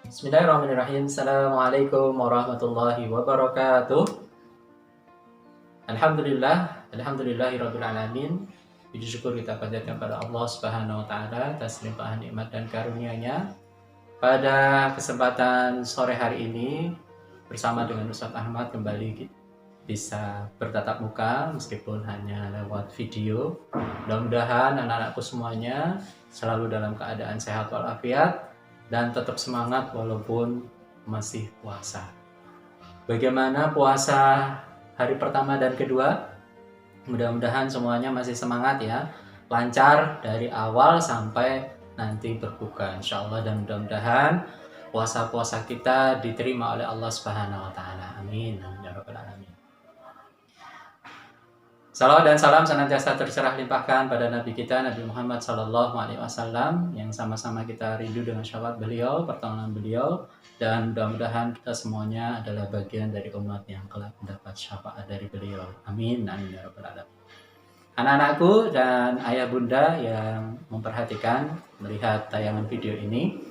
Bismillahirrahmanirrahim. Assalamualaikum warahmatullahi wabarakatuh. Alhamdulillahirabbil alamin. Puji syukur kita panjatkan kepada Allah Subhanahu wa taala atas limpahan nikmat dan karunia-Nya. Pada kesempatan sore hari ini bersama dengan Ustadz Ahmad kembali bisa bertatap muka meskipun hanya lewat video. Mudah-mudahan anak-anakku semuanya selalu dalam keadaan sehat walafiat dan tetap semangat walaupun masih puasa. Bagaimana puasa hari pertama dan kedua? Mudah-mudahan semuanya masih semangat ya, lancar dari awal sampai nanti berbuka insyaallah, dan mudah-mudahan puasa-puasa kita diterima oleh Allah Subhanahu wa taala. Amin. Ya rabbal alamin. Salawat dan salam senantiasa tercurah limpahkan pada Nabi kita Nabi Muhammad SAW yang sama-sama kita rindu dengan syafaat beliau, pertolongan beliau, dan mudah-mudahan kita semuanya adalah bagian dari umat yang kelak mendapat syafaat dari beliau. Amin. Amin ya rabbal alamin. Anak-anakku dan ayah bunda yang memperhatikan melihat tayangan video ini,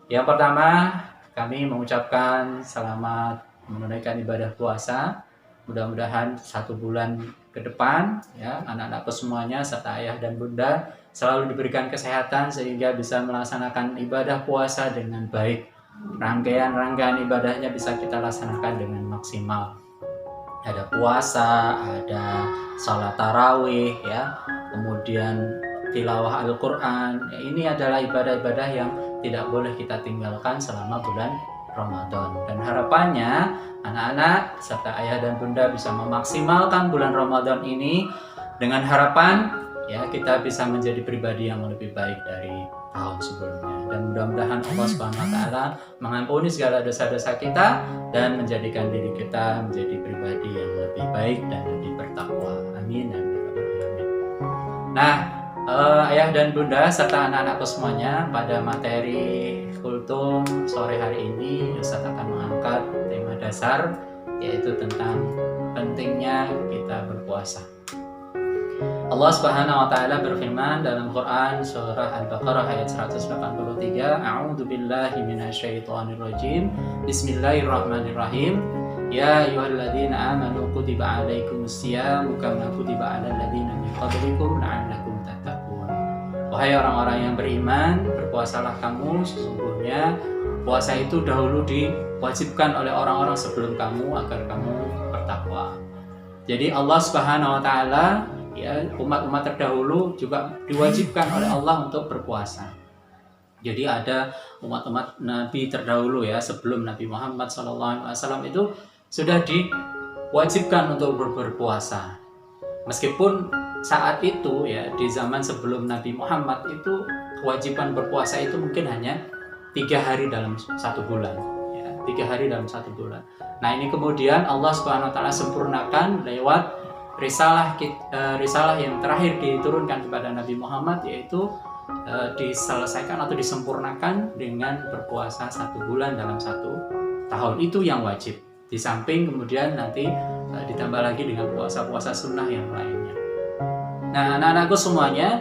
yang pertama kami mengucapkan selamat menunaikan ibadah puasa. Mudah-mudahan 1 bulan ke depan ya, anak-anakku semuanya serta ayah dan bunda selalu diberikan kesehatan sehingga bisa melaksanakan ibadah puasa dengan baik. Rangkaian ibadahnya bisa kita laksanakan dengan maksimal. Ada puasa, ada salat tarawih ya, kemudian tilawah Al-Quran ya, ini adalah ibadah-ibadah yang tidak boleh kita tinggalkan selama bulan Ramadan, dan harapannya anak-anak serta ayah dan bunda bisa memaksimalkan bulan Ramadan ini dengan harapan ya kita bisa menjadi pribadi yang lebih baik dari tahun sebelumnya, dan mudah-mudahan Allah Subhanahu wa taala mengampuni segala dosa-dosa kita dan menjadikan diri kita menjadi pribadi yang lebih baik dan lebih bertakwa. Amin. Nah, ayah dan bunda serta anak-anakku semuanya, pada materi kultum sore hari ini Ustadz akan mengangkat tema dasar, yaitu tentang pentingnya kita berpuasa. Allah Subhanahu wa taala berfirman dalam Quran surah Al-Baqarah ayat 183, A'udzu billahi minasyaitonir rajim. Bismillahirrahmanirrahim. Ya ayyuhalladzina amanu kutiba alaikumusiyam kama kutiba alal ladzina min qablikum la'allakum tattaqun. Wahai orang-orang yang beriman, berpuasalah kamu, sesungguhnya puasa itu dahulu diwajibkan oleh orang-orang sebelum kamu agar kamu bertakwa. Jadi Allah Subhanahu wa taala ya, umat-umat terdahulu juga diwajibkan oleh Allah untuk berpuasa. Jadi ada umat-umat Nabi terdahulu ya, sebelum Nabi Muhammad SAW itu sudah diwajibkan untuk berpuasa. Meskipun saat itu ya, di zaman sebelum Nabi Muhammad itu kewajiban berpuasa itu mungkin hanya 3 hari dalam 1 bulan ya, 3 hari dalam 1 bulan. Nah ini kemudian Allah Subhanahu wa taala sempurnakan lewat risalah yang terakhir diturunkan kepada Nabi Muhammad, yaitu diselesaikan atau disempurnakan dengan berpuasa 1 bulan dalam 1 tahun. Itu yang wajib, di samping kemudian nanti ditambah lagi dengan puasa-puasa sunnah yang lainnya. Nah anak-anakku semuanya,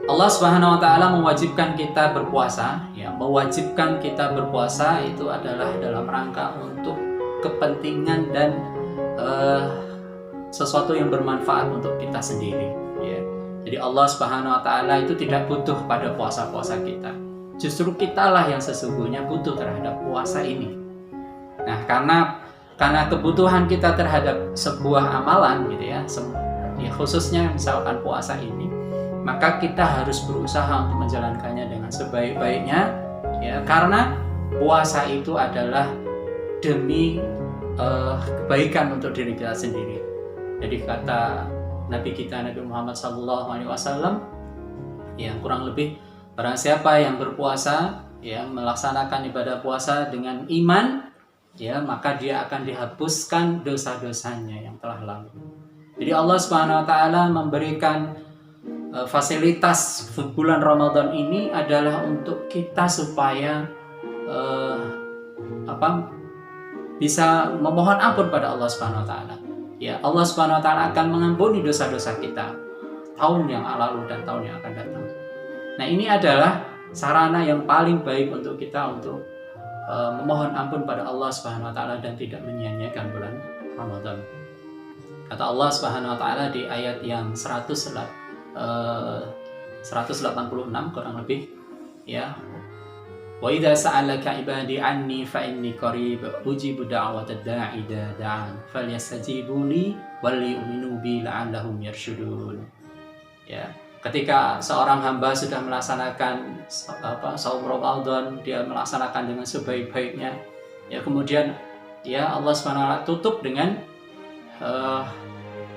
Allah Subhanahu wa taala mewajibkan kita berpuasa ya, mewajibkan kita berpuasa itu adalah dalam rangka untuk kepentingan dan sesuatu yang bermanfaat untuk kita sendiri ya. Jadi Allah Subhanahu wa taala itu tidak butuh pada puasa-puasa kita. Justru kitalah yang sesungguhnya butuh terhadap puasa ini. Nah, karena kebutuhan kita terhadap sebuah amalan gitu ya, khususnya misalkan puasa ini, maka kita harus berusaha untuk menjalankannya dengan sebaik-baiknya ya, karena puasa itu adalah demi kebaikan untuk diri kita sendiri. Jadi kata Nabi kita Nabi Muhammad SAW yang kurang lebih, barang siapa yang berpuasa ya, melaksanakan ibadah puasa dengan iman ya, maka dia akan dihapuskan dosa-dosanya yang telah lalu. Jadi Allah Subhanahu wa taala memberikan fasilitas bulan Ramadan ini adalah untuk kita supaya bisa memohon ampun pada Allah Subhanahu wa taala. Ya, Allah Subhanahu wa taala akan mengampuni dosa-dosa kita tahun yang lalu dan tahun yang akan datang. Nah, ini adalah sarana yang paling baik untuk kita untuk memohon ampun pada Allah Subhanahu wa taala dan tidak menyia-nyiakan bulan Ramadan. Kata Allah Subhanahu wa taala di ayat yang 186 kurang lebih, ya. Wa idza sa'alaka ibadi anni fa inni qarib ujibu da'watad da'i idza da'an falyastajibuli wal yu'minu bi la'allahum yarshudun. Ya, ketika seorang hamba sudah melaksanakan saum Ramadan, dia melaksanakan dengan sebaik-baiknya, ya kemudian ya Allah Subhanahu wa taala tutup dengan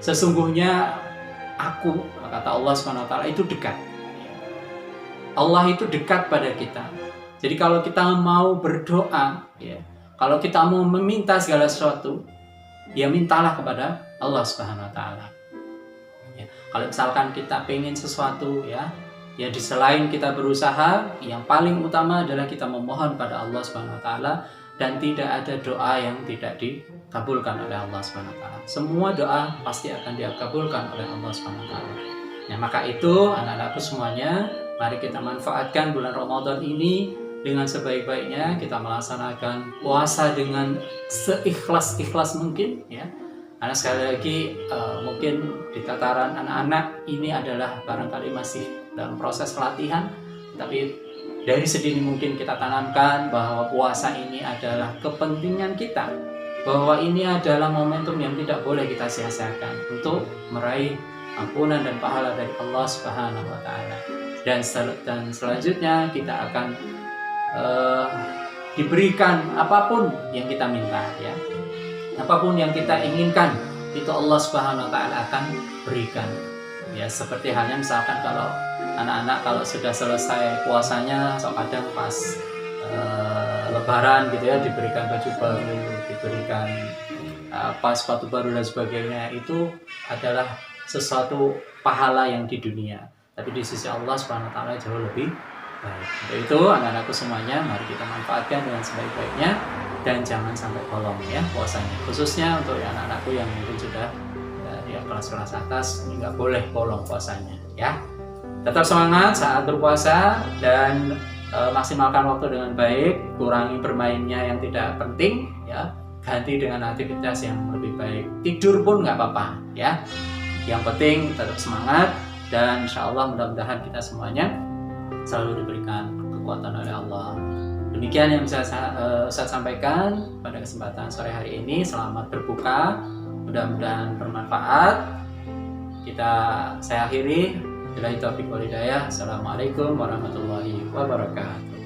sesungguhnya aku, kata Allah Subhanahu wa taala, itu dekat. Allah itu dekat pada kita. Jadi kalau kita mau berdoa, ya, kalau kita mau meminta segala sesuatu, ya mintalah kepada Allah Subhanahu wa taala. Ya, kalau misalkan kita pengen sesuatu, ya di selain kita berusaha, yang paling utama adalah kita memohon pada Allah Subhanahu wa taala, dan tidak ada doa yang tidak dikabulkan oleh Allah Subhanahu wa taala. Semua doa pasti akan dikabulkan oleh Allah Subhanahu wa taala. Nah, maka itu anak-anakku semuanya, mari kita manfaatkan bulan Ramadan ini dengan sebaik-baiknya. Kita melaksanakan puasa dengan seikhlas-ikhlas mungkin, ya. Karena sekali lagi mungkin di tataran anak-anak ini adalah barangkali masih dalam proses pelatihan, tapi dari sedini mungkin kita tanamkan bahwa puasa ini adalah kepentingan kita, bahwa ini adalah momentum yang tidak boleh kita sia-siakan untuk meraih ampunan dan pahala dari Allah Subhanahu wa taala. Dan selanjutnya kita akan diberikan apapun yang kita minta, ya. Apapun yang kita inginkan itu Allah Subhanahu wa taala akan berikan. Ya, seperti halnya misalkan kalau anak-anak kalau sudah selesai puasanya, kadang pas lebaran gitu ya, diberikan baju baru, diberikan sepatu baru dan sebagainya, itu adalah sesuatu pahala yang di dunia. Tapi di sisi Allah Subhanahu wa taala jauh lebih baik. Untuk itu anak-anakku semuanya, mari kita manfaatkan dengan sebaik-baiknya dan jangan sampai bolong, ya, puasanya. Khususnya untuk anak-anakku yang mungkin sudah di kelas-kelas atas, ini nggak boleh bolong puasanya, ya. Tetap semangat saat berpuasa dan maksimalkan waktu dengan baik, kurangi bermainnya yang tidak penting, ya. Ganti dengan aktivitas yang lebih baik. Tidur pun nggak apa-apa, ya. Yang penting tetap semangat, dan insya Allah mudah-mudahan kita semuanya selalu diberikan kekuatan oleh Allah. Demikian yang bisa saya sampaikan pada kesempatan sore hari ini. Selamat berbuka, mudah-mudahan bermanfaat. Saya akhiri. Billahi taufiq wal hidayah. Assalamualaikum warahmatullahi wabarakatuh.